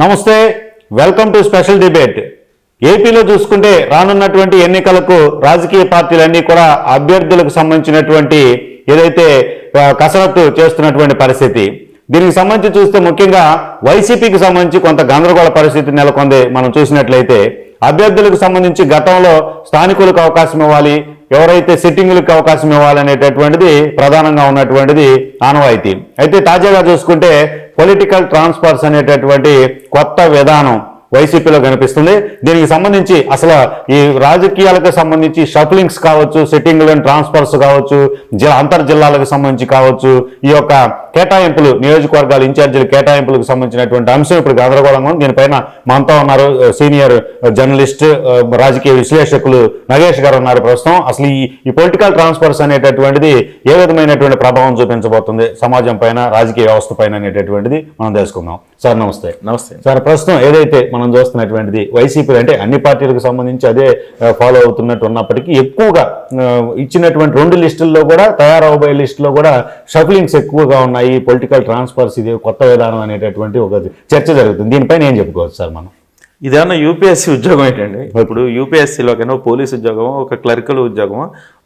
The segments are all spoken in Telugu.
నమస్తే, వెల్కమ్ టు స్పెషల్ డిబేట్. ఏపీలో చూసుకుంటే రానున్నటువంటి ఎన్నికలకు రాజకీయ పార్టీలన్నీ కూడా అభ్యర్థులకు సంబంధించినటువంటి ఏదైతే కసరత్తు చేస్తున్నటువంటి పరిస్థితి. దీనికి సంబంధించి చూస్తే ముఖ్యంగా వైసీపీకి సంబంధించి కొంత గందరగోళ పరిస్థితి నెలకొంది. మనం చూసినట్లయితే అభ్యర్థులకు సంబంధించి గతంలో స్థానికులకు అవకాశం ఇవ్వాలి, ఎవరైతే సిట్టింగులకు అవకాశం ఇవ్వాలనేటటువంటిది ప్రధానంగా ఉన్నటువంటిది ఆనవాయితీ. అయితే తాజాగా చూసుకుంటే పొలిటికల్ ట్రాన్స్ఫర్స్ అనేటటువంటి కొత్త విధానం వైసీపీలో కనిపిస్తుంది. దీనికి సంబంధించి అసలు ఈ రాజకీయాలకు సంబంధించి షఫ్లింగ్స్ కావచ్చు, సిట్టింగ్లు అండ్ ట్రాన్స్ఫర్స్ కావచ్చు, అంతర్ జిల్లాలకు సంబంధించి కావచ్చు, ఈ యొక్క కేటాయింపులు, నియోజకవర్గాల ఇన్ఛార్జీల కేటాయింపులకు సంబంధించినటువంటి అంశం ఇప్పుడు గందరగోళంగా ఉంది. దీనిపైన మనతో ఉన్నారు సీనియర్ జర్నలిస్ట్, రాజకీయ విశ్లేషకులు నగేష్ గారు ఉన్నారు ప్రస్తుతం. అసలు ఈ పొలిటికల్ ట్రాన్స్ఫర్స్ అనేటటువంటిది ఏ విధమైనటువంటి ప్రభావం చూపించబోతుంది సమాజం పైన, రాజకీయ వ్యవస్థ పైన అనేటటువంటిది మనం తెలుసుకుందాం. సార్ నమస్తే. నమస్తే సార్, ప్రస్తుతం ఏదైతే మనం చూస్తున్నటువంటిది వైసీపీ అంటే అన్ని పార్టీలకు సంబంధించి అదే ఫాలో అవుతున్నట్టు ఉన్నప్పటికీ ఎక్కువగా ఇచ్చినటువంటి 2 లిస్టుల్లో కూడా, తయారవబోయే లిస్టులో కూడా షఫ్లింగ్స్ ఎక్కువగా ఉన్నాయి. పొలిటికల్ ట్రాన్స్ఫర్స్ ఇది కొత్త విధానం అనేటటువంటి ఒక చర్చ జరుగుతుంది. దీనిపైన ఏం చెప్పుకోవచ్చు సార్ మనం? ఇదేమన్నా యూపీఎస్సీ ఉద్యోగం ఏంటండి? ఇప్పుడు యూపీఎస్సీలోకైనా పోలీసు ఉద్యోగం, ఒక క్లరికల్ ఉద్యోగం,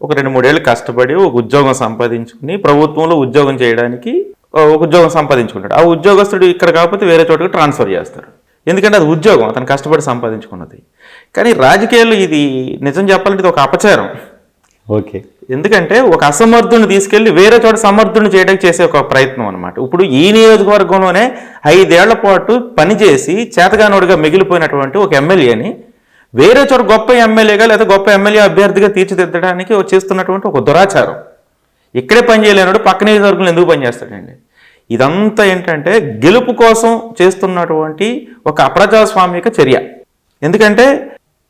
ఒక 2-3 ఏళ్ళు కష్టపడి ఒక ఉద్యోగం సంపాదించుకుని ప్రభుత్వంలో ఉద్యోగం చేయడానికి ఒక ఉద్యోగం సంపాదించుకుంటాడు. ఆ ఉద్యోగస్తుడు ఇక్కడ కాకపోతే వేరే చోటుకి ట్రాన్స్ఫర్ చేస్తారు. ఎందుకంటే అది ఉద్యోగం, అతను కష్టపడి సంపాదించుకున్నది. కానీ రాజకీయాల్లో ఇది నిజం చెప్పాలంటే ఇది ఒక అపచారం. ఓకే. ఎందుకంటే ఒక అసమర్థుని తీసుకెళ్లి వేరే చోట సమర్థుని చేయడానికి చేసే ఒక ప్రయత్నం అనమాట. ఇప్పుడు ఈ నియోజకవర్గంలోనే 5 ఏళ్ల పాటు పనిచేసి చేతగానోడిగా మిగిలిపోయినటువంటి ఒక ఎమ్మెల్యేని వేరే చోట గొప్ప ఎమ్మెల్యేగా లేదా గొప్ప ఎమ్మెల్యే అభ్యర్థిగా తీర్చిదిద్దడానికి చేస్తున్నటువంటి ఒక దురాచారం. ఇక్కడే పనిచేయలేనాడు పక్క నియోజకవర్గంలో ఎందుకు పనిచేస్తాడండి? ఇదంతా ఏంటంటే గెలుపు కోసం చేస్తున్నటువంటి ఒక అప్రజాస్వామిక చర్య. ఎందుకంటే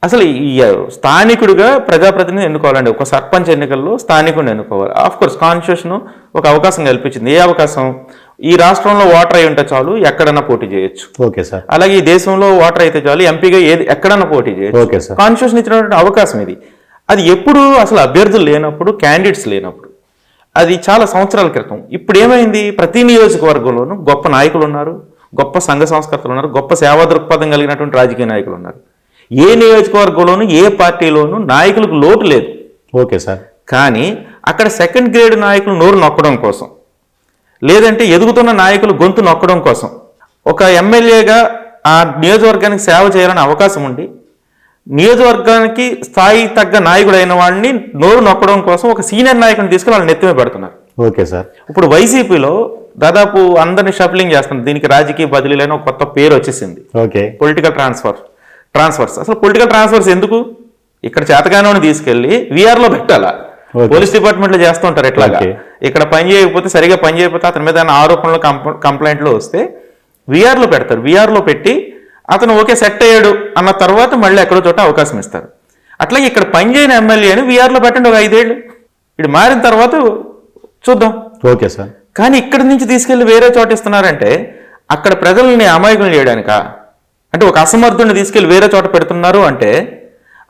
అసలు ఈ స్థానికుడిగా ప్రజాప్రతినిధిని ఎన్నుకోవాలండి. ఒక సర్పంచ్ ఎన్నికల్లో స్థానికుడిని ఎన్నుకోవాలి. ఆఫ్కోర్స్ కాన్స్టిట్యూషన్ ఒక అవకాశం కల్పించింది. ఏ అవకాశం? ఈ రాష్ట్రంలో ఓటర్ అయి ఉంటే చాలు ఎక్కడన్నా పోటీ చేయొచ్చు. Okay sir. అలాగే ఈ దేశంలో ఓటర్ అయితే చాలు ఎంపీగా ఎక్కడన్నా పోటీ చేయొచ్చు. Okay sir. కాన్స్టిట్యూషన్ ఇచ్చినటువంటి అవకాశం ఇది. అది ఎప్పుడు? అసలు అభ్యర్థులు లేనప్పుడు, క్యాండిడేట్స్ లేనప్పుడు. అది చాలా సంవత్సరాల క్రితం. ఇప్పుడు ఏమైంది? ప్రతి నియోజకవర్గంలోనూ గొప్ప నాయకులు ఉన్నారు, గొప్ప సంఘ సంస్కర్తలు ఉన్నారు, గొప్ప సేవా దృక్పథం కలిగినటువంటి రాజకీయ నాయకులు ఉన్నారు. ఏ నియోజకవర్గంలోనూ ఏ పార్టీలోనూ నాయకులకు లోటు లేదు. Okay sir. కానీ అక్కడ సెకండ్ గ్రేడ్ నాయకులు నోరు నొక్కడం కోసం, లేదంటే ఎదుగుతున్న నాయకులు గొంతు నొక్కడం కోసం ఒక ఎమ్మెల్యేగా ఆ నియోజకవర్గానికి సేవ చేయాలని అవకాశం ఉండి నియోజకవర్గానికి స్థాయి తగ్గ నాయకుడు అయిన వాడిని నోరు నొక్కడం కోసం ఒక సీనియర్ నాయకుడిని తీసుకుని వాళ్ళని నెత్తిమే పెడుతున్నారు. Okay sir. ఇప్పుడు వైసీపీలో దాదాపు అందరినీ షఫ్లింగ్ చేస్తున్నారు. దీనికి రాజకీయ బదిలీలైన ఒక కొత్త పేరు వచ్చేసింది. ఓకే. Political transfers. అసలు పొలిటికల్ ట్రాన్స్ఫర్స్ ఎందుకు? ఇక్కడ చేతగానోని తీసుకెళ్లి వీఆర్లో పెట్టాలా? పోలీస్ డిపార్ట్మెంట్లో చేస్తూ ఉంటారు. ఎట్లాగా ఇక్కడ పని చేయకపోతే, సరిగా పని చేయకపోతే, అతని మీద ఆరోపణలు కంప్లైంట్లు వస్తే వీఆర్లో పెడతారు. వీఆర్లో పెట్టి అతను ఓకే సెట్ అయ్యాడు అన్న తర్వాత మళ్ళీ ఎక్కడో చోట అవకాశం ఇస్తారు. అట్లాగే ఇక్కడ పనిచేయని ఎమ్మెల్యేని వీఆర్లో పెట్టండి ఒక 5 ఏళ్ళు. ఇది మారిన తర్వాత చూద్దాం. Okay sir. కానీ ఇక్కడి నుంచి తీసుకెళ్లి వేరే చోట ఇస్తున్నారంటే అక్కడ ప్రజల్ని అమాయకులు చేయడానికా? అంటే ఒక అసమర్థుడిని తీసుకెళ్లి వేరే చోట పెడుతున్నారు అంటే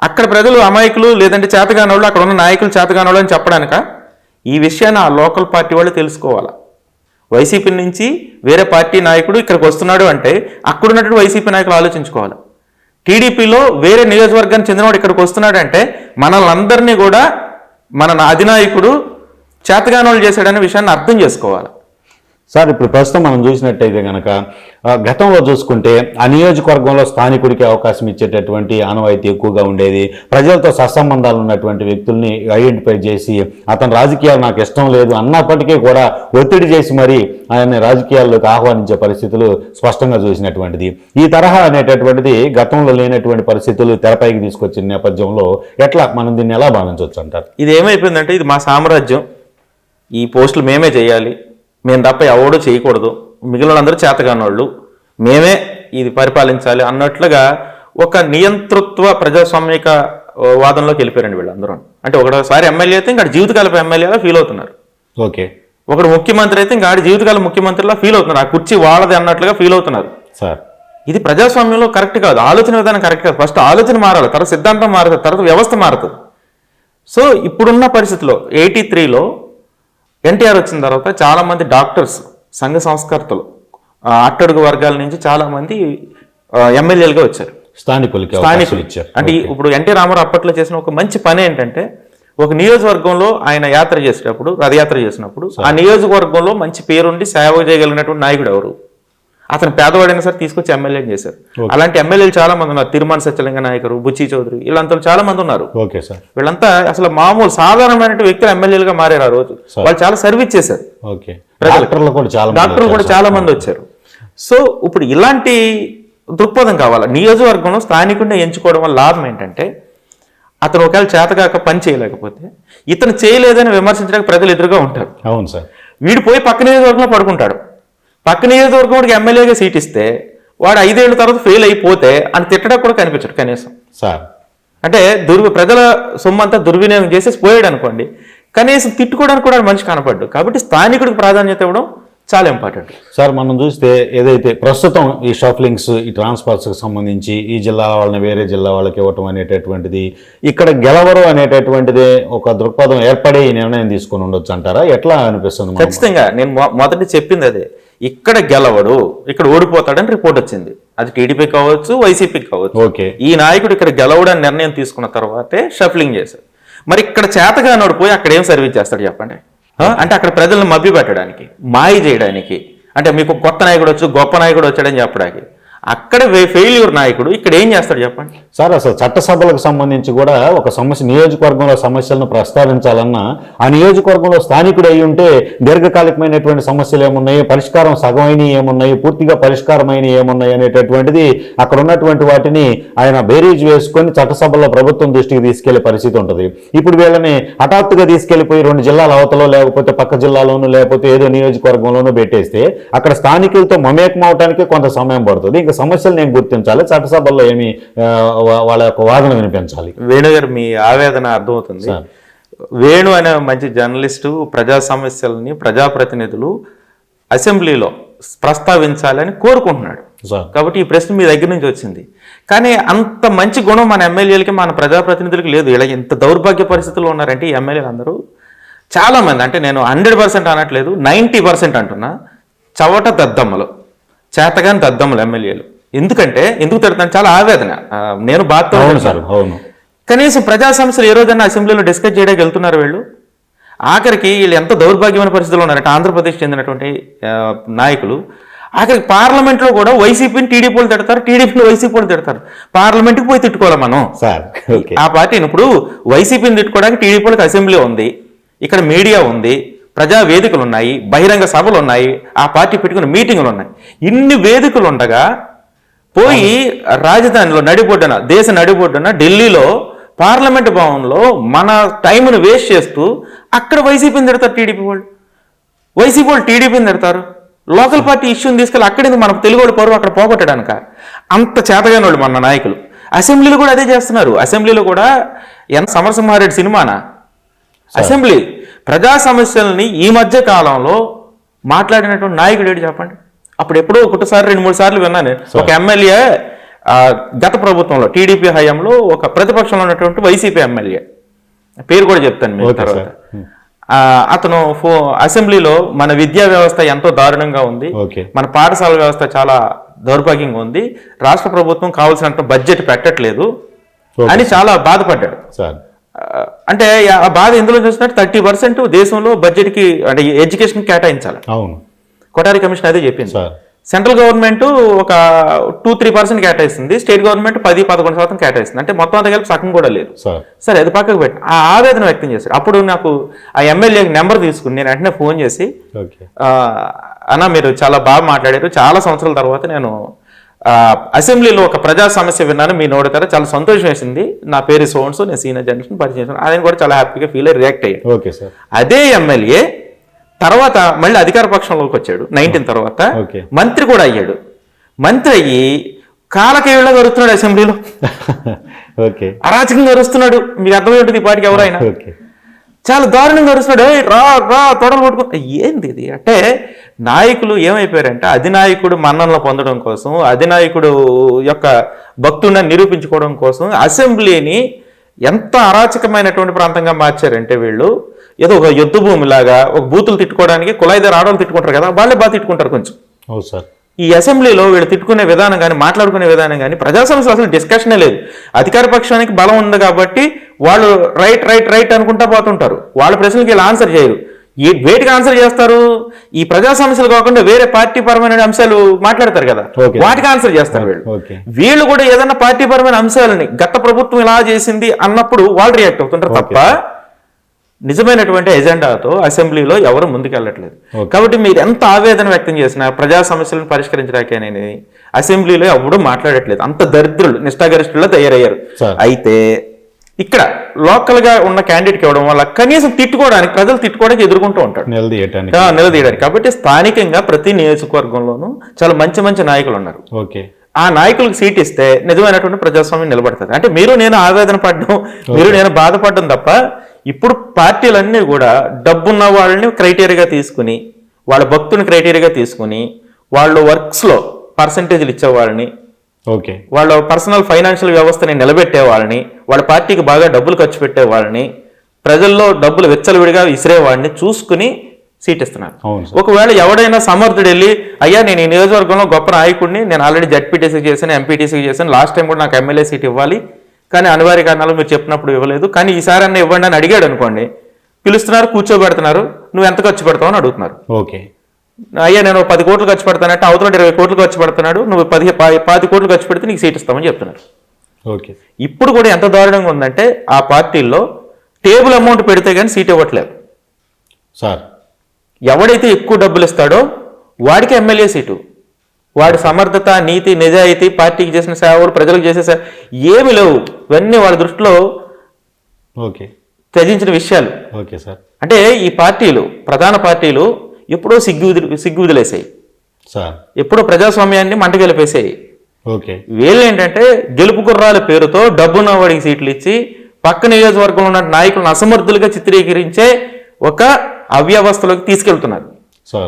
అక్కడ ప్రజలు అమాయకులు, లేదంటే చేతగానోళ్ళు, అక్కడ ఉన్న నాయకులు చేతగానోళ్ళు అని చెప్పడానికా? ఈ విషయాన్ని ఆ లోకల్ పార్టీ వాళ్ళు తెలుసుకోవాలా. వైసీపీ నుంచి వేరే పార్టీ నాయకుడు ఇక్కడికి వస్తున్నాడు అంటే అక్కడున్నటువంటి వైసీపీ నాయకులు ఆలోచించుకోవాలి. టీడీపీలో వేరే నియోజకవర్గానికి చెందినవాడు ఇక్కడికి వస్తున్నాడు అంటే మనల్ని అందరినీ కూడా మన అధినాయకుడు చేతగానోళ్ళు చేశాడనే విషయాన్ని అర్థం చేసుకోవాలి. సార్, ఇప్పుడు ప్రస్తుతం మనం చూసినట్టయితే కనుక గతంలో చూసుకుంటే ఆ నియోజకవర్గంలో స్థానికుడికి అవకాశం ఇచ్చేటటువంటి ఆనవాయితీ ఎక్కువగా ఉండేది. ప్రజలతో సత్సంబంధాలు ఉన్నటువంటి వ్యక్తుల్ని ఐడెంటిఫై చేసి అతను రాజకీయాలు నాకు ఇష్టం లేదు అన్నప్పటికీ కూడా ఒత్తిడి చేసి మరి ఆయన రాజకీయాల్లోకి ఆహ్వానించే పరిస్థితులు స్పష్టంగా చూసినటువంటిది. ఈ తరహా అనేటటువంటిది గతంలో లేనటువంటి పరిస్థితులు తెరపైకి తీసుకొచ్చిన నేపథ్యంలో ఎట్లా మనం దీన్ని ఎలా భావించవచ్చు అంటారు? ఇది ఏమైపోయిందంటే ఇది మా సామ్రాజ్యం, ఈ పోస్టులు మేమే చేయాలి, మేము తప్ప ఎవడూ చేయకూడదు, మిగిలిన అందరూ చేతగానోళ్ళు, మేమే ఇది పరిపాలించాలి అన్నట్లుగా ఒక నియంతృత్వ ప్రజాస్వామిక వాదంలోకి వెళ్ళిపోయారండి వీళ్ళందరూ. అంటే ఒకటోసారి ఎమ్మెల్యే అయితే ఇంకా జీవితకాలపు ఎమ్మెల్యేలా ఫీల్ అవుతున్నారు. ఓకే. ఒకడు ముఖ్యమంత్రి అయితే ఇంకా జీవితకాల ముఖ్యమంత్రిలా ఫీల్ అవుతున్నారు. ఆ కుర్చీ వాళ్ళది అన్నట్లుగా ఫీల్ అవుతున్నారు. సార్, ఇది ప్రజాస్వామ్యంలో కరెక్ట్ కాదు. ఆలోచన విధానం కరెక్ట్ కాదు. ఫస్ట్ ఆలోచన మారాలి, తర్వాత సిద్ధాంతం మారుతుంది, తర్వాత వ్యవస్థ మారుతుంది. సో ఇప్పుడున్న పరిస్థితిలో 83లో ఎన్టీఆర్ వచ్చిన తర్వాత చాలామంది డాక్టర్స్, సంఘ సంస్కర్తలు, అట్టడుగు వర్గాల నుంచి చాలా మంది ఎమ్మెల్యేలుగా వచ్చారు. స్థానికులకి ఇచ్చారు. అంటే ఇప్పుడు ఎన్టీ రామారావు అప్పట్లో చేసిన ఒక మంచి పని ఏంటంటే, ఒక నియోజకవర్గంలో ఆయన యాత్ర చేసేటప్పుడు, రథయాత్ర చేసినప్పుడు ఆ నియోజకవర్గంలో మంచి పేరుండి సేవ చేయగలిగినటువంటి నాయకుడు ఎవరు? అతను పేదవాడైనా సరే తీసుకొచ్చి ఎమ్మెల్యేని చేశారు. అలాంటి ఎమ్మెల్యేలు చాలా మంది ఉన్నారు. తిరుమల సత్యలింగ నాయకుడు, బుచ్చి చౌదరి, వీళ్ళంతా చాలా మంది ఉన్నారు. వీళ్ళంతా అసలు మామూలు సాధారణమైన వ్యక్తులు ఎమ్మెల్యేలుగా మారారు. ఆ రోజు వాళ్ళు చాలా సర్వీస్ చేశారు. డాక్టర్లు కూడా చాలా మంది వచ్చారు. సో ఇప్పుడు ఇలాంటి దృక్పథం కావాలి. నియోజకవర్గంలో స్థానికుడిని ఎంచుకోవడం వల్ల లాభం ఏంటంటే, అతను ఒకవేళ చేతగాక పని చేయలేకపోతే ఇతను చేయలేదని విమర్శించడానికి ప్రజలు ఎదురుగా ఉంటారు. అవును సార్. వీడు పోయి పక్క నియోజకవర్గంలో పడుకుంటాడు. పక్క నియోజకవర్గంకి ఎమ్మెల్యేగా సీట్ ఇస్తే వాడు 5 ఏళ్ళ తర్వాత ఫెయిల్ అయిపోతే అని తిట్టడానికి కూడా కనిపించడు కనీసం సార్. అంటే ప్రజల సొమ్మంతా దుర్వినియోగం చేసేసి పోయాడు అనుకోండి, కనీసం తిట్టుకోవడానికి కూడా మనిషి కనపడ్డు. కాబట్టి స్థానికుడికి ప్రాధాన్యత ఇవ్వడం చాలా ఇంపార్టెంట్ సార్. మనం చూస్తే ఏదైతే ప్రస్తుతం ఈ షఫ్లింగ్స్, ఈ ట్రాన్స్ఫర్స్కి సంబంధించి ఈ జిల్లా వాళ్ళని వేరే జిల్లా వాళ్ళకి ఇవ్వటం అనేటటువంటిది, ఇక్కడ గెలవరు అనేటటువంటిది ఒక దృక్పథం ఏర్పడే ఈ నిర్ణయం తీసుకుని ఉండొచ్చు అంటారా? ఎట్లా అనిపిస్తుంది? ఖచ్చితంగా నేను మొదటి చెప్పింది అదే. ఇక్కడ గెలవడు, ఇక్కడ ఓడిపోతాడని రిపోర్ట్ వచ్చింది. అది టీడీపీ కావచ్చు, వైసీపీ కావచ్చు. ఓకే, ఈ నాయకుడు ఇక్కడ గెలవడని నిర్ణయం తీసుకున్న తర్వాతే షఫ్లింగ్ చేశారు. మరి ఇక్కడ చేతగా నోడిపోయి అక్కడ ఏం సర్వీస్ చేస్తాడు చెప్పండి? అంటే అక్కడ ప్రజలను మభ్య పెట్టడానికి, మాయ చేయడానికి, అంటే మీకు కొత్త నాయకుడు వచ్చు, గొప్ప నాయకుడు వచ్చాడని చెప్పడానికి. అక్కడ ఫెయిల్యూర్ నాయకుడు ఇక్కడ ఏం చేస్తాడు చెప్పండి? సార్, అసలు చట్టసభలకు సంబంధించి కూడా ఒక సమస్య, నియోజకవర్గంలో సమస్యలను ప్రస్తావించాలన్నా ఆ నియోజకవర్గంలో స్థానికుడు అయి ఉంటే దీర్ఘకాలికమైనటువంటి సమస్యలు ఏమున్నాయి, పరిష్కారం సగమైనవి ఏమున్నాయి, పూర్తిగా పరిష్కారమైనవి ఏమున్నాయి అనేటటువంటిది అక్కడ ఉన్నటువంటి వాటిని ఆయన బేరీజ్ వేసుకొని చట్టసభలో ప్రభుత్వం దృష్టికి తీసుకెళ్లే పరిస్థితి ఉంటుంది. ఇప్పుడు వీళ్ళని హఠాత్తుగా తీసుకెళ్లిపోయి 2 జిల్లాల అవతలో లేకపోతే పక్క జిల్లాలోనూ లేకపోతే ఏదో నియోజకవర్గంలోనూ పెట్టేస్తే అక్కడ స్థానికులతో మమేకం అవడానికి కొంత సమయం పడుతుంది. ఇంకా సమస్యలు నేను గుర్తించాలి, చట్టసభల్లో ఏమి వాళ్ళ యొక్క వాదన వినిపించాలి. వేణు గారు, మీ ఆవేదన అర్థమవుతుంది. వేణు అనే మంచి జర్నలిస్టు ప్రజా సమస్యలని ప్రజాప్రతినిధులు అసెంబ్లీలో ప్రస్తావించాలని కోరుకుంటున్నాడు. కాబట్టి ఈ ప్రశ్న మీ దగ్గర నుంచి వచ్చింది. కానీ అంత మంచి గుణం మన ఎమ్మెల్యేలకి, మన ప్రజాప్రతినిధులకి లేదు. ఇలా ఎంత దౌర్భాగ్య పరిస్థితుల్లో ఉన్నారంటే ఈ ఎమ్మెల్యేలు అందరూ చాలా మంది, అంటే నేను 100% అనట్లేదు, 90% అంటున్నా, చవట దద్దమ్మలు, చేతగాని దద్దమ్మలు ఎమ్మెల్యేలు. ఎందుకు తిడతాను, చాలా ఆవేదన. నేను బాధతో కనీసం ప్రజా సమస్యలు ఏ రోజైనా అసెంబ్లీలో డిస్కస్ చేయడానికి వెళ్తున్నారు వీళ్ళు. ఆఖరికి వీళ్ళు ఎంత దౌర్భాగ్యమైన పరిస్థితుల్లో ఉన్నారంటే ఆంధ్రప్రదేశ్ చెందినటువంటి నాయకులు ఆఖరికి పార్లమెంట్లో కూడా వైసీపీని టీడీపీలు తిడతారు, టీడీపీని వైసీపీలు తిడతారు. పార్లమెంట్కి పోయి తిట్టుకోవాలి మనం ఆ పార్టీని. ఇప్పుడు వైసీపీని తిట్టుకోవడానికి టీడీపీలకు అసెంబ్లీ ఉంది, ఇక్కడ మీడియా ఉంది, ప్రజా వేదికలు ఉన్నాయి, బహిరంగ సభలు ఉన్నాయి, ఆ పార్టీ పెట్టుకున్న మీటింగులు ఉన్నాయి. ఇన్ని వేదికలు ఉండగా పోయి రాజధానిలో నడిబొడ్డున, దేశ నడిబొడ్డున ఢిల్లీలో పార్లమెంట్ భవన్లో మన టైంను వేస్ట్ చేస్తూ అక్కడ వైసీపీని తిడతారు టీడీపీ వాళ్ళు. వైసీపీ వాళ్ళు టీడీపీని తిడతారు. లోకల్ పార్టీ ఇష్యూని తీసుకెళ్ళి అక్కడేందుకు మన తెలుగువాడు పరువు అక్కడ పోగొట్టడానిక? అంత చేతగాని వాళ్ళు మన నాయకులు. అసెంబ్లీలో కూడా అదే చేస్తున్నారు. అసెంబ్లీలో కూడా ఎంత సమరసింహారెడ్డి సినిమానా అసెంబ్లీ ప్రజా సమస్యల్ని ఈ మధ్య కాలంలో మాట్లాడినటువంటి నాయకుడు ఏడు చెప్పండి? అప్పుడు ఎప్పుడో 1 సారి 2-3 సార్లు విన్నాను. ఒక ఎమ్మెల్యే గత ప్రభుత్వంలో టీడీపీ హయాంలో ఒక ప్రతిపక్షంలో ఉన్నటువంటి వైసీపీ ఎమ్మెల్యే, పేరు కూడా చెప్తాను మీకు తర్వాత, అతను అసెంబ్లీలో మన విద్యా వ్యవస్థ ఎంతో దారుణంగా ఉంది, మన పాఠశాల వ్యవస్థ చాలా దౌర్భాగ్యంగా ఉంది, రాష్ట్ర ప్రభుత్వం కావాల్సినంత బడ్జెట్ పెట్టట్లేదు అని చాలా బాధపడ్డాడు. అంటే ఆ బాధ ఎందులో చూసినట్టు 30% దేశంలో బడ్జెట్కి, అంటే ఎడ్యుకేషన్ కేటాయించాలి. కొఠారి కమిషన్ అదే చెప్పింది. సెంట్రల్ గవర్నమెంట్ ఒక 2-3% కేటాయిస్తుంది, స్టేట్ గవర్నమెంట్ 10-11% కేటాయిస్తుంది. అంటే మొత్తం అంతా కలిపి సగం కూడా లేదు. సరే, అది పక్కకు పెట్టి ఆ ఆవేదన వ్యక్తం చేశాడు. అప్పుడు నాకు ఆ ఎమ్మెల్యేకి నెంబర్ తీసుకుని నేను వెంటనే ఫోన్ చేసి, అన్న మీరు చాలా బాగా మాట్లాడారు, చాలా సంవత్సరాల తర్వాత నేను అసెంబ్లీలో ఒక ప్రజా సమస్య విన్నాను, మీ నోడతారా, చాలా సంతోషం వేసింది, నా పేరు సోన్సో, నేను సీనియర్ జర్నలిస్ట్ పరిచయం చేశాను. ఆయన కూడా చాలా హ్యాపీగా ఫీల్ అయ్యి రియాక్ట్ అయ్యాడు. అదే ఎమ్మెల్యే తర్వాత మళ్ళీ అధికార పక్షంలోకి వచ్చాడు 19 తర్వాత, మంత్రి కూడా అయ్యాడు. మంత్రి అయ్యి కాలకేయుళ్ళ గరుస్తున్నాడు అసెంబ్లీలో, అరాచకంగా గరుస్తున్నాడు. మీకు అర్థమవుతుంది ఈ పార్టీకి ఎవరైనా చాలా దారుణంగా గరుస్తున్నాడు. రా తొడలు పట్టుకో, ఏంది ఇది అంటే? నాయకులు ఏమైపోయారంటే అధినాయకుడు మన్ననలు పొందడం కోసం, అధినాయకుడు యొక్క భక్తుడిని నిరూపించుకోవడం కోసం అసెంబ్లీని ఎంత అరాచకమైనటువంటి ప్రాంతంగా మార్చారంటే వీళ్ళు ఏదో ఒక యుద్ధ భూమిలాగా, ఒక బూతులు తిట్టుకోవడానికి కుళాయి దగ్గర ఆడవాళ్ళు తిట్టుకుంటారు కదా, వాళ్ళే బాగా తిట్టుకుంటారు కొంచెం. ఈ అసెంబ్లీలో వీళ్ళు తిట్టుకునే విధానం కానీ మాట్లాడుకునే విధానం కానీ ప్రజా సమస్యలు అసలు డిస్కషనే లేదు. అధికార పక్షానికి బలం ఉంది కాబట్టి వాళ్ళు రైట్ అనుకుంటా పోతుంటారు. వాళ్ళ ప్రశ్నలకి వీళ్ళు ఆన్సర్ చేయరు. వేటికి ఆన్సర్ చేస్తారు? ఈ ప్రజా సమస్యలు కాకుండా వేరే పార్టీ పరమైన అంశాలు మాట్లాడతారు కదా, వాటికి ఆన్సర్ చేస్తారు వీళ్ళు. వీళ్ళు కూడా ఏదైనా పార్టీ పరమైన అంశాలని గత ప్రభుత్వం ఇలా చేసింది అన్నప్పుడు వాళ్ళు రియాక్ట్ అవుతుంటారు తప్ప నిజమైనటువంటి ఎజెండాతో అసెంబ్లీలో ఎవరు ముందుకెళ్ళట్లేదు. కాబట్టి మీరు ఎంత ఆవేదన వ్యక్తం చేసినా ప్రజా సమస్యలను పరిష్కరించడానికనేది అసెంబ్లీలో ఎవరు మాట్లాడట్లేదు. అంత దరిద్రులు నిష్ఠాగరిష్ఠుల్లో తయారయ్యారు. అయితే ఇక్కడ లోకల్ గా ఉన్న క్యాండిడేట్కి ఇవ్వడం వల్ల కనీసం తిట్టుకోవడానికి ప్రజలు తిట్టుకోవడానికి ఎదుర్కొంటూ ఉంటారు, నిలదీయడానికి. కాబట్టి స్థానికంగా ప్రతి నియోజకవర్గంలోనూ చాలా మంచి మంచి నాయకులు ఉన్నారు. ఆ నాయకులకు సీట్ ఇస్తే నిజమైనటువంటి ప్రజాస్వామ్యం నిలబడుతుంది. అంటే మీరు నేను ఆవేదన పడడం, మీరు నేను బాధపడడం తప్ప ఇప్పుడు పార్టీలన్నీ కూడా డబ్బున్న వాళ్ళని క్రైటీరియాగా తీసుకుని, వాళ్ళ భక్తుని క్రైటీరియాగా తీసుకుని, వాళ్ళు వర్క్స్లో పర్సంటేజ్లు ఇచ్చేవాళ్ళని, వాళ్ళ పర్సనల్ ఫైనాన్షియల్ వ్యవస్థని నిలబెట్టే వాళ్ళని, వాళ్ళ పార్టీకి బాగా డబ్బులు ఖర్చు పెట్టే వాళ్ళని, ప్రజల్లో డబ్బులు విచ్చలవిడిగా విసిరేవాడిని చూసుకుని సీట్ ఇస్తున్నారు. ఒకవేళ ఎవడైనా సమర్థుడు వెళ్ళి అయ్యా నేను ఈ నియోజకవర్గంలో గొప్ప నాయకుడిని, నేను ఆల్రెడీ జడ్పీటీసీ చేశాను, ఎంపీటీసీ చేశాను, లాస్ట్ టైం కూడా నాకు ఎమ్మెల్యే సీట్ ఇవ్వాలి కానీ అనివార్య కారణాలు మీరు చెప్పినప్పుడు ఇవ్వలేదు, కానీ ఈసారి అన్న ఇవ్వండి అని అడిగాడు అనుకోండి, పిలుస్తున్నారు, కూర్చోబెడుతున్నారు, నువ్వు ఎంత ఖర్చు పెడతావు అని అడుగుతున్నారు. అయ్యా నేను 10 కోట్లు ఖర్చు పెడతానంటే అవతల 20 కోట్లు ఖర్చు పెడుతున్నాడు, నువ్వు 10 కోట్లు ఖర్చు పెడితే నీకు సీట్ ఇస్తామని చెప్తున్నారు. ఇప్పుడు కూడా ఎంత దారుణంగా ఉందంటే ఆ పార్టీల్లో టేబుల్ అమౌంట్ పెడితే కానీ సీట్ ఇవ్వట్లేదు సార్. ఎవడైతే ఎక్కువ డబ్బులు ఇస్తాడో వాడికి ఎమ్మెల్యే సీటు. వాడి సమర్థత, నీతి, నిజాయితీ, పార్టీకి చేసిన సేవలు, ప్రజలకు చేసే సేవ ఏమి లేవు. ఇవన్నీ వాళ్ళ దృష్టిలో త్యజించిన విషయాలు. అంటే ఈ పార్టీలు, ప్రధాన పార్టీలు ఎప్పుడో సిగ్గు వదిలేసాయి, ఎప్పుడో ప్రజాస్వామ్యాన్ని మంటగెలిపేసాయి. వీళ్ళు ఏంటంటే గెలుపు గుర్రాల పేరుతో డబ్బున్న వాడికి సీట్లు ఇచ్చి పక్క నియోజకవర్గంలో ఉన్న నాయకులను అసమర్థులుగా చిత్రీకరించే ఒక అవ్యవస్థలోకి తీసుకెళ్తున్నారు.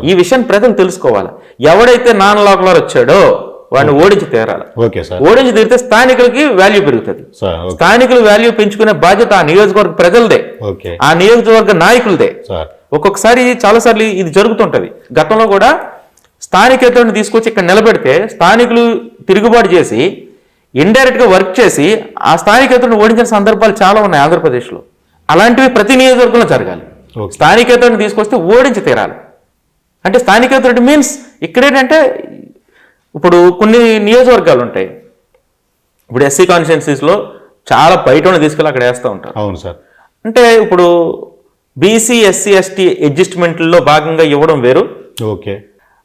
ఈ విషయం ప్రజలు తెలుసుకోవాలి. ఎవడైతే నాన్ లోకలర్ వచ్చాడో వాడిని ఓడించి తీరాలి. ఓడించి తీరితే స్థానికులకి వాల్యూ పెరుగుతుంది. స్థానికులు వాల్యూ పెంచుకునే బాధ్యత ఆ నియోజకవర్గ ప్రజలదే, ఆ నియోజకవర్గ నాయకులదే. ఒక్కొక్కసారి చాలాసార్లు ఇది జరుగుతుంటది. గతంలో కూడా స్థానికేతరుని తీసుకొచ్చి ఇక్కడ నిలబెడితే స్థానికులు తిరుగుబాటు చేసి ఇండైరెక్ట్ గా వర్క్ చేసి ఆ స్థానికేతరుని ఓడించిన సందర్భాలు చాలా ఉన్నాయి ఆంధ్రప్రదేశ్లో. అలాంటివి ప్రతి నియోజకవర్గంలో జరగాలి. స్థానికేతరుని తీసుకొస్తే ఓడించి తీరాలి. అంటే స్థానికేతరుడు మీన్స్ ఇక్కడేంటంటే ఇప్పుడు కొన్ని నియోజకవర్గాలు ఉంటాయి. ఇప్పుడు ఎస్సీ కాన్స్టిట్యున్సీస్లో చాలా బయట తీసుకెళ్ళి అక్కడ వేస్తూ ఉంటారు. అవును సార్. అంటే ఇప్పుడు బీసీ, ఎస్సీ, ఎస్టీ అడ్జస్ట్మెంట్లో భాగంగా ఇవ్వడం వేరు,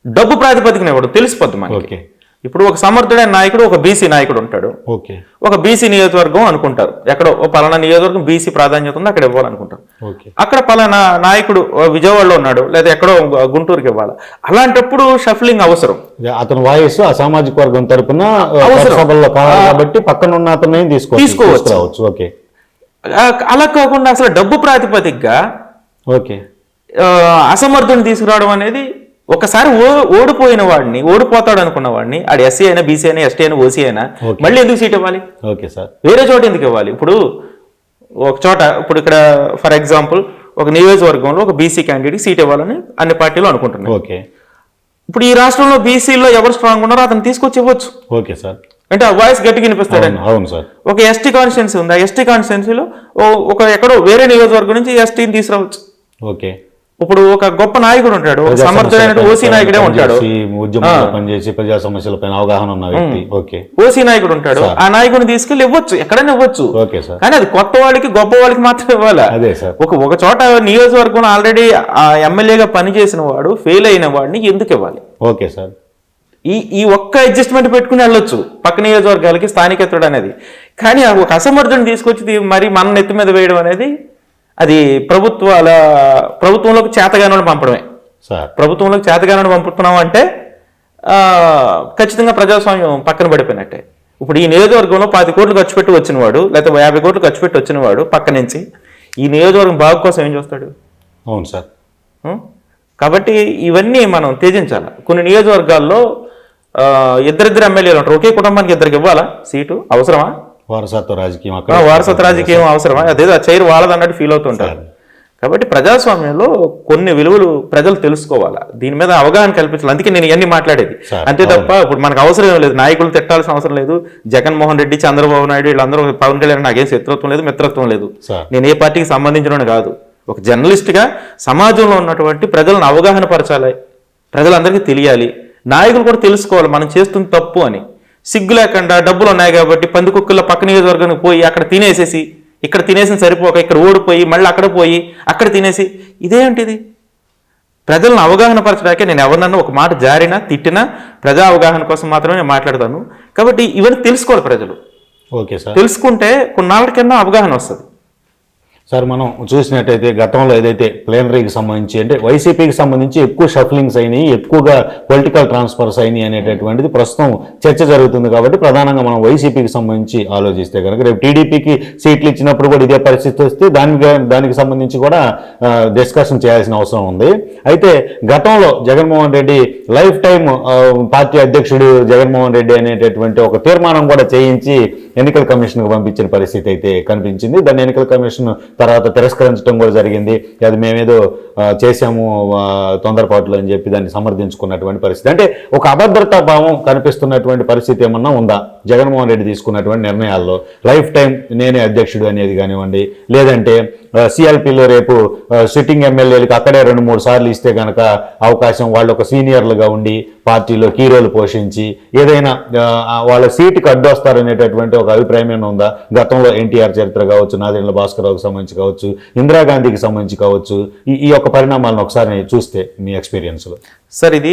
డబ్బు ప్రాతిపదికన ఇవ్వడం తెలిసిపోద్ది మనకి. ఇప్పుడు ఒక సమర్థుడైన నాయకుడు, ఒక బీసీ నాయకుడు ఉంటాడు. ఒక బీసీ నియోజకవర్గం అనుకుంటారు, ఎక్కడో పలానా నియోజకవర్గం బీసీ ప్రాధాన్యత ఉంది అక్కడ ఇవ్వాలనుకుంటారు. అక్కడ పలానా నాయకుడు విజయవాడలో ఉన్నాడు, లేదా ఎక్కడో గుంటూరుకి ఇవ్వాలి. అలాంటప్పుడు షఫ్లింగ్ అవసరం. అతని వాయిస్ ఆ సామాజిక వర్గం తరపున అవసరం కాబట్టి పక్కన ఉన్న అతన్ని తీసుకోవచ్చు. అలా కాకుండా అసలు డబ్బు ప్రాతిపదికగా అసమర్థుని తీసుకురావడం అనేది, ఒకసారి ఓడిపోయిన వాడిని, ఓడిపోతాడు అనుకున్న వాడిని, ఆడు ఎస్సీ అయినా, బీసీ అయినా, ఎస్టీ అయినా, ఓసీ అయినా మళ్ళీ ఎందుకు సీట్ ఇవ్వాలి? వేరే చోట ఎందుకు ఇవ్వాలి? ఇప్పుడు ఒక చోట, ఇప్పుడు ఇక్కడ ఫర్ ఎగ్జాంపుల్ ఒక నియోజకవర్గంలో ఒక బీసీ క్యాండిడేట్ సీట్ ఇవ్వాలని అన్ని పార్టీలు అనుకుంటున్నారు. ఇప్పుడు ఈ రాష్ట్రంలో బీసీలో ఎవరు స్ట్రాంగ్ ఉన్నారో అతను తీసుకొచ్చి ఇవ్వచ్చు. అంటే ఆ వాయిస్ గట్టిగా వినిపిస్తాడని. ఒక ఎస్టీ కాన్స్టిట్యున్సీ ఉంది, ఆ ఎస్టీ కాన్స్టిట్యున్సీలో ఒక ఎక్కడో వేరే నియోజకవర్గం నుంచి ఎస్టీని తీసుకురావచ్చు. ఇప్పుడు ఒక గొప్ప నాయకుడు ఉంటాడు, సమర్థుడైన ఓసీ నాయకుడే ఉంటాడు, పనిచేసి ప్రజా సమస్యలపై అవగాహన ఉన్న వ్యక్తి, ఓసీ నాయకుడు ఉంటాడు. ఆ నాయకుడిని తీసుకెళ్లి ఇవ్వచ్చు, ఎక్కడైనా ఇవ్వచ్చు. కానీ అది కొత్త వాళ్ళకి, గొప్ప వాళ్ళకి మాత్రం ఇవ్వాలి. ఒక చోట నియోజకవర్గంలో ఆల్రెడీ ఆ ఎమ్మెల్యేగా పనిచేసిన వాడు ఫెయిల్ అయిన వాడిని ఎందుకు ఇవ్వాలి? ఈ ఒక్క అడ్జస్ట్మెంట్ పెట్టుకుని వెళ్ళొచ్చు పక్క నియోజకవర్గాలకి స్థానికేతరుడు అనేది. కానీ ఒక అసమర్థుని తీసుకొచ్చి మరి మన నెత్తి మీద వేయడం అనేది, అది ప్రభుత్వంలోకి చేతగానోని పంపడమే. ప్రభుత్వంలోకి చేతగానోని పంపుతున్నాం అంటే ఖచ్చితంగా ప్రజాస్వామ్యం పక్కన పడిపోయినట్టే. ఇప్పుడు ఈ నియోజకవర్గంలో 10 కోట్లు ఖర్చు పెట్టి వచ్చినవాడు, లేకపోతే 50 కోట్లు ఖర్చు పెట్టి వచ్చినవాడు పక్క నుంచి ఈ నియోజకవర్గం బాగు కోసం ఏం చేస్తాడు? అవును సార్. కాబట్టి ఇవన్నీ మనం త్యజించాలి. కొన్ని నియోజకవర్గాల్లో ఇద్దరిద్దరు ఎమ్మెల్యేలు ఉంటారు, ఒకే కుటుంబానికి ఇద్దరికి ఇవ్వాలా సీటు? అవసరమా? వారసత్వ రాజకీయం అవసరమా? అదేదో ఆ చైర్ వాళ్ళదన్నట్టు ఫీల్ అవుతుంటారు. కాబట్టి ప్రజాస్వామ్యంలో కొన్ని విలువలు ప్రజలు తెలుసుకోవాలా, దీని మీద అవగాహన కల్పించాలి. అందుకే నేను ఇవన్నీ మాట్లాడేది. అంతే తప్ప ఇప్పుడు మనకు అవసరం ఏం లేదు, నాయకులు తిట్టాల్సిన అవసరం లేదు. జగన్మోహన్ రెడ్డి, చంద్రబాబు నాయుడు వీళ్ళందరూ, పవన్ కళ్యాణ్ నాకేం శత్రుత్వం లేదు, మిత్రత్వం లేదు. నేను ఏ పార్టీకి సంబంధించిన కాదు. ఒక జర్నలిస్ట్గా సమాజంలో ఉన్నటువంటి ప్రజలను అవగాహన పరచాలి, ప్రజలందరికీ తెలియాలి, నాయకులు కూడా తెలుసుకోవాలి మనం చేస్తుంది తప్పు అని. సిగ్గు లేకుండా డబ్బులు ఉన్నాయి కాబట్టి పందికొక్కుల పక్క నియోజకవర్గానికి పోయి అక్కడ తినేసేసి, ఇక్కడ తినేసి సరిపోక ఇక్కడ ఓడిపోయి మళ్ళీ అక్కడ పోయి అక్కడ తినేసి, ఇదేంటిది? ప్రజలను అవగాహన పరచడానికే నేను ఎవరినన్నా ఒక మాట జారినా తిట్టినా ప్రజా అవగాహన కోసం మాత్రమే నేను మాట్లాడతాను. కాబట్టి ఇవన్నీ తెలుసుకోవాలి ప్రజలు. ఓకే సార్, తెలుసుకుంటే కొన్నాళ్ళకన్నా అవగాహన వస్తుంది. సార్ మనం చూసినట్టయితే గతంలో ఏదైతే ప్లేనరీకి సంబంధించి అంటే వైసీపీకి సంబంధించి ఎక్కువ షఫ్లింగ్స్ అయినాయి, ఎక్కువగా పొలిటికల్ ట్రాన్స్ఫర్స్ అయినాయి అనేటటువంటిది ప్రస్తుతం చర్చ జరుగుతుంది. కాబట్టి ప్రధానంగా మనం వైసీపీకి సంబంధించి ఆలోచిస్తే కనుక రేపు టీడీపీకి సీట్లు ఇచ్చినప్పుడు కూడా ఇదే పరిస్థితి వస్తే దానికి సంబంధించి కూడా డిస్కషన్ చేయాల్సిన అవసరం ఉంది. అయితే గతంలో Jaganmohan Reddy life time party అధ్యక్షుడు జగన్మోహన్ రెడ్డి అనేటటువంటి ఒక తీర్మానం కూడా చేయించి ఎన్నికల కమిషన్కు పంపించిన పరిస్థితి అయితే కనిపించింది. దాన్ని ఎన్నికల కమిషన్ తర్వాత తిరస్కరించడం కూడా జరిగింది. అది మేమేదో చేశాము తొందరపాట్లు అని చెప్పి దాన్ని సమర్థించుకున్నటువంటి పరిస్థితి. అంటే ఒక అభద్రతా భావం కనిపిస్తున్నటువంటి పరిస్థితి ఏమన్నా ఉందా జగన్మోహన్ రెడ్డి తీసుకున్నటువంటి నిర్ణయాల్లో? లైఫ్ టైం నేనే అధ్యక్షుడు అనేది కానివ్వండి, లేదంటే సిఎల్పిలో రేపు సిట్టింగ్ ఎమ్మెల్యేలకు అక్కడే 2-3 సార్లు ఇస్తే కనుక అవకాశం, వాళ్ళు ఒక సీనియర్లుగా ఉండి పార్టీలో కీ రోల్ పోషించి ఏదైనా వాళ్ళ సీటుకి అడ్డొస్తారనేటటువంటి ఒక అభిప్రాయం ఏమైనా ఉందా? గతంలో ఎన్టీఆర్ చరిత్ర కావచ్చు, నాదెండ్ల భాస్కర్రావుకి సంబంధించి కావచ్చు, ఇందిరాగాంధీకి సంబంధించి కావచ్చు, ఈ యొక్క పరిణామాలను ఒకసారి చూస్తే మీ ఎక్స్పీరియన్స్లో. సార్, ఇది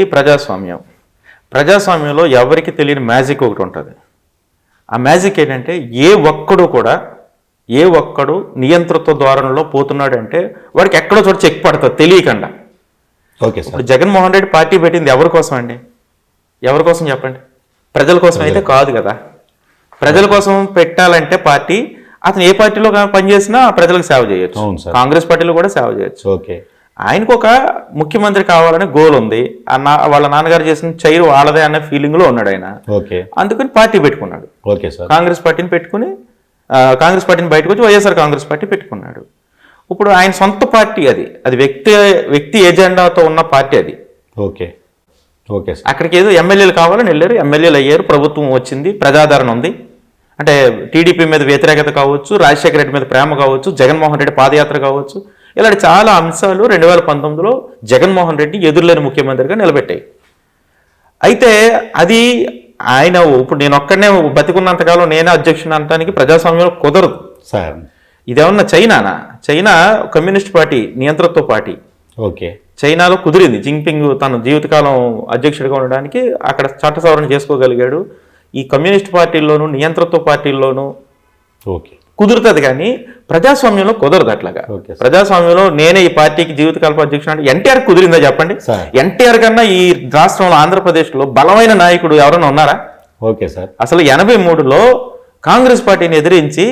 ప్రజాస్వామ్యంలో ఎవరికి తెలియని మ్యాజిక్ ఒకటి ఉంటుంది. ఆ మ్యాజిక్ ఏంటంటే ఏ ఒక్కడు నియంతృత్వ ధోరణిలో పోతున్నాడంటే వాడికి ఎక్కడో చోట చెక్ పడుతుంది తెలియకుండా. ఓకే సార్, ఇప్పుడు జగన్మోహన్ రెడ్డి పార్టీ పెట్టింది ఎవరి కోసం అండి? ఎవరి కోసం చెప్పండి? ప్రజల కోసం అయితే కాదు కదా. ప్రజల కోసం పెట్టాలంటే పార్టీ, అతను ఏ పార్టీలో పనిచేసినా ప్రజలకు సేవ చేయొచ్చు. కాంగ్రెస్ పార్టీలో కూడా సేవ చేయొచ్చు. ఓకే, ఆయనకు ఒక ముఖ్యమంత్రి కావాలనే గోల్ ఉంది. వాళ్ళ నాన్నగారు చేసిన చైరు వాళ్ళదే అనే ఫీలింగ్ లో ఉన్నాడు ఆయన. అందుకని పార్టీ పెట్టుకున్నాడు. కాంగ్రెస్ పార్టీని పెట్టుకుని కాంగ్రెస్ పార్టీని బయటకు వచ్చి వైఎస్ఆర్ కాంగ్రెస్ పార్టీ పెట్టుకున్నాడు. ఇప్పుడు ఆయన సొంత పార్టీ, అది వ్యక్తి ఎజెండాతో ఉన్న పార్టీ అది. అక్కడికి ఏదో ఎమ్మెల్యేలు కావాలని వెళ్ళారు, ఎమ్మెల్యేలు అయ్యారు, ప్రభుత్వం వచ్చింది, ప్రజాదరణ ఉంది. అంటే టీడీపీ మీద వ్యతిరేకత కావచ్చు, రాజశేఖర రెడ్డి మీద ప్రేమ కావచ్చు, జగన్మోహన్ రెడ్డి పాదయాత్ర కావచ్చు, ఇలాంటి చాలా అంశాలు 2019లో జగన్మోహన్ రెడ్డి ఎదురులేని ముఖ్యమంత్రిగా నిలబెట్టాయి. అయితే అది ఆయన ఇప్పుడు నేను ఒక్కడనే బతికున్నంతకాలం నేనే అధ్యక్షుడు అనడానికి ప్రజాస్వామ్యంలో కుదరదు సార్. ఇదేమన్నా చైనా కమ్యూనిస్ట్ పార్టీ, నియంతృత్వ పార్టీ. చైనాలో కుదిరింది. జింగ్పింగ్ తన జీవితకాలం అధ్యక్షుడిగా ఉండడానికి అక్కడ చట్ట సవరణ చేసుకోగలిగాడు. ఈ కమ్యూనిస్ట్ పార్టీల్లోనూ నియంతృత్వ పార్టీల్లోనూ కుదురుతుంది, కానీ ప్రజాస్వామ్యంలో కుదరదు అట్లాగా. ప్రజాస్వామ్యంలో నేనే ఈ పార్టీకి జీవితకాలపు అధ్యక్షుడు అంటే ఎన్టీఆర్ కుదిరిందా చెప్పండి? ఎన్టీఆర్ కన్నా ఈ రాష్ట్రంలో ఆంధ్రప్రదేశ్లో బలమైన నాయకుడు ఎవరైనా ఉన్నారా? అసలు 83లో కాంగ్రెస్ పార్టీని ఎదిరించి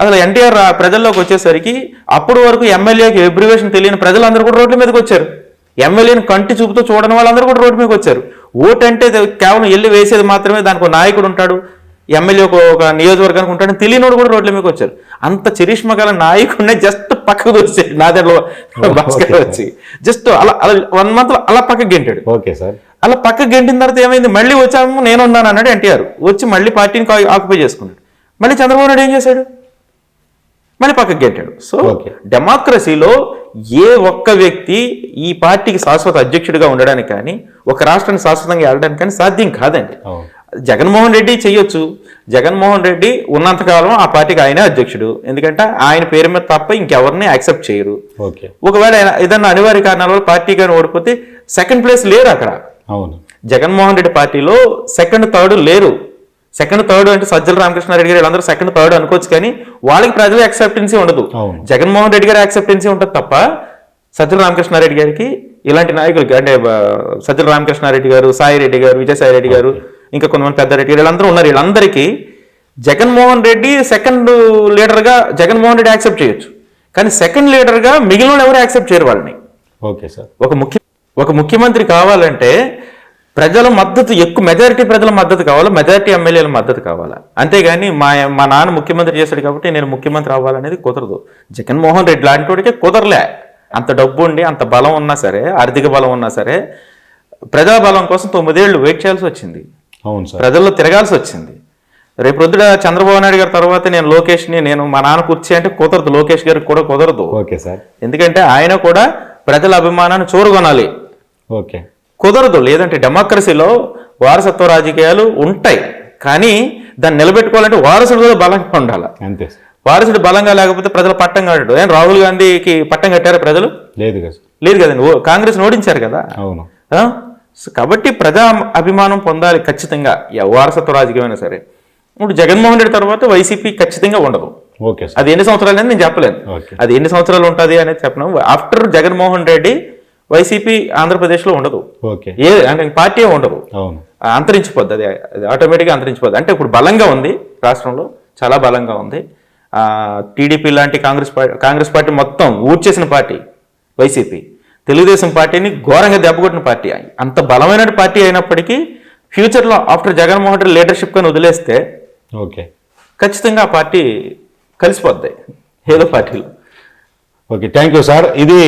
అసలు ఎన్టీఆర్ ప్రజల్లోకి వచ్చేసరికి అప్పటి వరకు ఎమ్మెల్యేకి ఎబ్రివేషన్ తెలియని ప్రజలందరూ కూడా రోడ్ల మీదకి వచ్చారు. ఎమ్మెల్యేని కంటి చూపుతో చూడని వాళ్ళందరూ కూడా రోడ్డు మీదకి వచ్చారు. ఓటు అంటే కేవలం వెళ్ళి వేసేది మాత్రమే, దానికి ఒక నాయకుడు ఉంటాడు, ఎమ్మెల్యే ఒక నియోజకవర్గానికి ఉంటాడని తెలియనోడు కూడా రోడ్ల మీదకి వచ్చారు. అంత చరిష్మ గల నాయకుడినే జస్ట్ పక్కకు వచ్చాడు. నాదెండ్ల భాస్కర్ వచ్చి జస్ట్ అలా 1 month అలా పక్కకు గెంటాడు. అలా పక్కకు గెంటిన తర్వాత ఏమైంది? మళ్ళీ వచ్చాము నేనున్నాను అన్నాడు ఎన్టీఆర్. వచ్చి మళ్ళీ పార్టీని ఆక్యుపై చేసుకున్నాడు. మళ్ళీ చంద్రబాబు నాయుడు ఏం చేశాడు? మళ్ళీ పక్కకు గెంటాడు. సో డెమోక్రసీలో ఏ ఒక్క వ్యక్తి ఈ పార్టీకి శాశ్వత అధ్యక్షుడిగా ఉండడానికి కానీ, ఒక రాష్ట్రానికి శాశ్వతంగా వెళ్ళడానికి కానీ సాధ్యం కాదండి. జగన్మోహన్ రెడ్డి చెయ్యొచ్చు. జగన్మోహన్ రెడ్డి ఉన్నంతకాలం ఆ పార్టీకి ఆయనే అధ్యక్షుడు. ఎందుకంటే ఆయన పేరు మీద తప్ప ఇంకెవరిని యాక్సెప్ట్ చేయరు. ఒకవేళ ఏదన్నా అనివార్య కారణాల వల్ల పార్టీ కానీ ఓడిపోతే సెకండ్ ప్లేస్ లేరు అక్కడ. జగన్మోహన్ రెడ్డి పార్టీలో సెకండ్ థర్డ్ లేరు. సెకండ్ థర్డ్ అంటే సజ్జల రామకృష్ణారెడ్డి గారు వీళ్ళందరూ సెకండ్ థర్డ్ అనుకోవచ్చు, కానీ వాళ్ళకి ప్రజల యాక్సెప్టెన్సీ ఉండదు. జగన్మోహన్ రెడ్డి గారి యాక్సెప్టెన్సీ ఉంటుంది తప్ప సజ్జల రామకృష్ణారెడ్డి గారికి, ఇలాంటి నాయకులకి అంటే సజ్జల రామకృష్ణారెడ్డి గారు, సాయి రెడ్డి గారు, విజయసాయి రెడ్డి గారు, ఇంకా కొంతమంది పెద్దారెడ్డి గారు వీళ్ళందరూ ఉన్నారు. వీళ్ళందరికీ జగన్మోహన్ రెడ్డి సెకండ్ లీడర్గా జగన్మోహన్ రెడ్డి యాక్సెప్ట్ చేయొచ్చు, కానీ సెకండ్ లీడర్గా మిగిలిన ఎవరు యాక్సెప్ట్ చేయరు వాళ్ళని. ఒక ముఖ్యమంత్రి కావాలంటే ప్రజల మద్దతు, ఎక్కువ మెజారిటీ ప్రజల మద్దతు కావాలా, మెజారిటీ ఎమ్మెల్యేల మద్దతు కావాలా. అంతేగాని మా నాన్న ముఖ్యమంత్రి చేశాడు కాబట్టి నేను ముఖ్యమంత్రి అవ్వాలనేది కుదరదు. జగన్మోహన్ రెడ్డి లాంటి వాడికే కుదరలే. అంత డబ్బు ఉండి అంత బలం ఉన్నా సరే, ఆర్థిక బలం ఉన్నా సరే, ప్రజాబలం కోసం 9 ఏళ్ళు వెయిట్ చేయాల్సి వచ్చింది. అవును సార్. ప్రజల్లో తిరగాల్సి వచ్చింది. రేపు పొద్దున చంద్రబాబు నాయుడు గారి తర్వాత నేను లోకేష్ని మా నాన్న కుర్చీ అంటే కుదరదు, లోకేష్ గారికి కూడా కుదరదు. Okay sir. ఎందుకంటే ఆయన కూడా ప్రజల అభిమానాన్ని చూరగొనాలి. ఓకే. కుదరదు. లేదంటే డెమోక్రసీలో వారసత్వ రాజకీయాలు ఉంటాయి, కానీ దాన్ని నిలబెట్టుకోవాలంటే వారసుడు కూడా బలంగా ఉండాలి. అంతే. వారసుడు బలంగా లేకపోతే ప్రజలు పట్టం కట్టాడు. ఏం రాహుల్ గాంధీకి పట్టం కట్టారా ప్రజలు? లేదు కదా. లేదు కదండి. కాంగ్రెస్ ఓడించారు కదా. అవును. కాబట్టి ప్రజా అభిమానం పొందాలి ఖచ్చితంగా, వారసత్వ రాజకీయమైనా సరే. ఇప్పుడు జగన్మోహన్ రెడ్డి తర్వాత వైసీపీ ఖచ్చితంగా ఉండదు. ఓకే. అది ఎన్ని సంవత్సరాలు అనేది నేను చెప్పలేను. అది ఎన్ని సంవత్సరాలు ఉంటుంది అనేది చెప్పను. ఆఫ్టర్ జగన్మోహన్ రెడ్డి వైసీపీ ఆంధ్రప్రదేశ్లో ఉండదు. ఓకే. అంటే పార్టీ ఉండదు. అవును. అంతరించిపోద్ది. అది ఆటోమేటిక్గా అంతరించిపోద్ది. అంటే ఇప్పుడు బలంగా ఉంది, రాష్ట్రంలో చాలా బలంగా ఉంది. టీడీపీ లాంటి కాంగ్రెస్ పార్టీ మొత్తం ఊడ్చేసిన పార్టీ వైసీపీ. తెలుగుదేశం పార్టీని ఘోరంగా దెబ్బకొట్టిన పార్టీ. అంత బలమైన పార్టీ అయినప్పటికీ ఫ్యూచర్లో ఆఫ్టర్ జగన్మోహన్ రెడ్డి లీడర్షిప్ కానీ వదిలేస్తే ఓకే ఖచ్చితంగా ఆ పార్టీ కలిసిపోద్ది ఏదో పార్టీలో. Okay, thank you sir. ఇది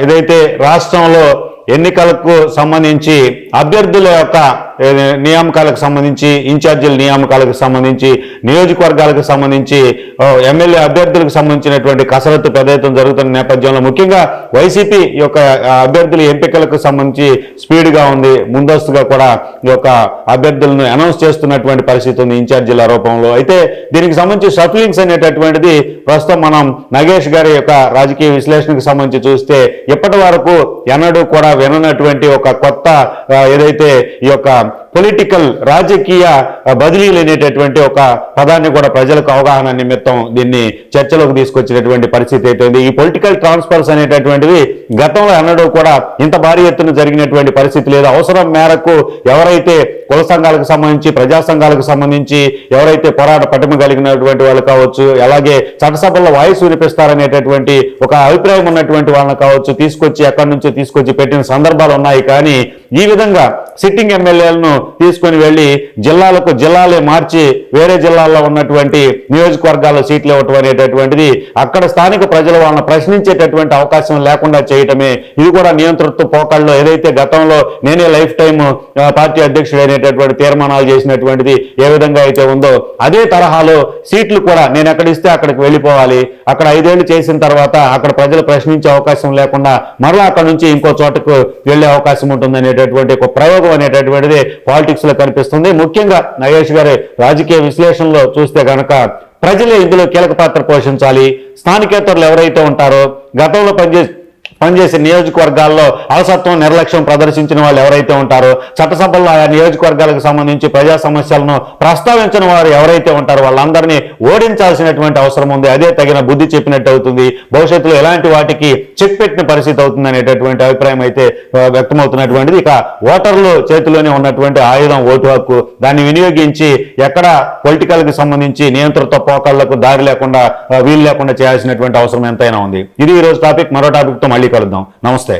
ఏదైతే రాష్ట్రంలో ఎన్నికలకు సంబంధించి అభ్యర్థుల యొక్క నియామకాలకు సంబంధించి, ఇన్ఛార్జీల నియామకాలకు సంబంధించి, నియోజకవర్గాలకు సంబంధించి, ఎమ్మెల్యే అభ్యర్థులకు సంబంధించినటువంటి కసరత్తు పెద్ద ఎత్తున జరుగుతున్న నేపథ్యంలో ముఖ్యంగా వైసీపీ యొక్క అభ్యర్థుల ఎంపికలకు సంబంధించి స్పీడ్గా ఉంది. ముందస్తుగా కూడా ఈ యొక్క అభ్యర్థులను అనౌన్స్ చేస్తున్నటువంటి పరిస్థితి ఉంది ఇన్ఛార్జీల రూపంలో. అయితే దీనికి సంబంధించి షఫ్లింగ్స్ అనేటటువంటిది ప్రస్తుతం మనం నగేష్ గారి యొక్క రాజకీయ విశ్లేషణకు సంబంధించి చూస్తే ఇప్పటి వరకు ఎన్నడూ కూడా విననటువంటి ఒక కొత్త ఏదైతే ఈ యొక్క పొలిటికల్ రాజకీయ బదిలీలు అనేటటువంటి ఒక పదాన్ని కూడా ప్రజలకు అవగాహన నిమిత్తం దీన్ని చర్చలోకి తీసుకొచ్చినటువంటి పరిస్థితి అయితే ఉంది. ఈ పొలిటికల్ ట్రాన్స్ఫర్స్ అనేటటువంటివి గతంలో ఎన్నడూ కూడా ఇంత భారీ ఎత్తున జరిగినటువంటి పరిస్థితి లేదు. అవసరం మేరకు ఎవరైతే కుల సంఘాలకు సంబంధించి, ప్రజా సంఘాలకు సంబంధించి ఎవరైతే పోరాట పటిమ కలిగినటువంటి వాళ్ళు కావచ్చు, అలాగే చట్టసభల్లో వాయిస్ వినిపిస్తారనేటటువంటి ఒక అభిప్రాయం ఉన్నటువంటి వాళ్ళని కావచ్చు తీసుకొచ్చి ఎక్కడి నుంచో తీసుకొచ్చి పెట్టిన సందర్భాలు ఉన్నాయి. కానీ ఈ విధంగా సిట్టింగ్ ఎమ్మెల్యేలను తీసుకొని వెళ్ళి జిల్లాలే మార్చి వేరే జిల్లాల్లో ఉన్నటువంటి నియోజకవర్గాల్లో సీట్లు ఇవ్వటం అనేటటువంటిది అక్కడ స్థానిక ప్రజలు వాళ్ళని ప్రశ్నించేటటువంటి అవకాశం లేకుండా చేయటమే. ఇది కూడా నియంతృత్వ పోకళ్ళలో ఏదైతే గతంలో నేనే లైఫ్ టైం పార్టీ అధ్యక్షుడు అనేటటువంటి తీర్మానాలు చేసినటువంటిది ఏ విధంగా అయితే ఉందో అదే తరహాలో సీట్లు కూడా నేను ఎక్కడిస్తే అక్కడికి వెళ్ళిపోవాలి, అక్కడ 5 ఏళ్ళు చేసిన తర్వాత అక్కడ ప్రజలు ప్రశ్నించే అవకాశం లేకుండా మరలా అక్కడ నుంచి ఇంకో చోటకు వెళ్లే అవకాశం ఉంటుంది అనేటటువంటి ఒక ప్రయోగం అనేటటువంటిది పాలిటిక్స్ లో కనిపిస్తుంది. ముఖ్యంగా నగేష్ గారి రాజకీయ విశ్లేషణలో చూస్తే కనుక ప్రజలే ఇందులో కీలక పాత్ర పోషించాలి. స్థానికేతరులు ఎవరైతే ఉంటారో గతంలో పనిచేసే నియోజకవర్గాల్లో అలసత్వం, నిర్లక్ష్యం ప్రదర్శించిన వాళ్ళు ఎవరైతే ఉంటారో, చట్టసభల్లో ఆయా నియోజకవర్గాలకు సంబంధించి ప్రజా సమస్యలను ప్రస్తావించిన వారు ఎవరైతే ఉంటారో వాళ్ళందరినీ ఓడించాల్సినటువంటి అవసరం ఉంది. అదే తగిన బుద్ధి చెప్పినట్టు అవుతుంది. భవిష్యత్తులో ఎలాంటి వాటికి చెక్ పెట్టిన పరిస్థితి అవుతుంది అనేటటువంటి అభిప్రాయం అయితే వ్యక్తమవుతున్నటువంటిది. ఇక ఓటర్లు చేతిలోనే ఉన్నటువంటి ఆయుధం ఓటు హక్కు, దాన్ని వినియోగించి ఎక్కడ పొలిటికల్కి సంబంధించి నియంత్రిత పోకళ్లకు దారి లేకుండా వీలు లేకుండా చేయాల్సినటువంటి అవసరం ఎంతైనా ఉంది. ఇది ఈరోజు టాపిక్. మరో టాపిక్తో మళ్ళీ కలుద్దాం. నమస్తే.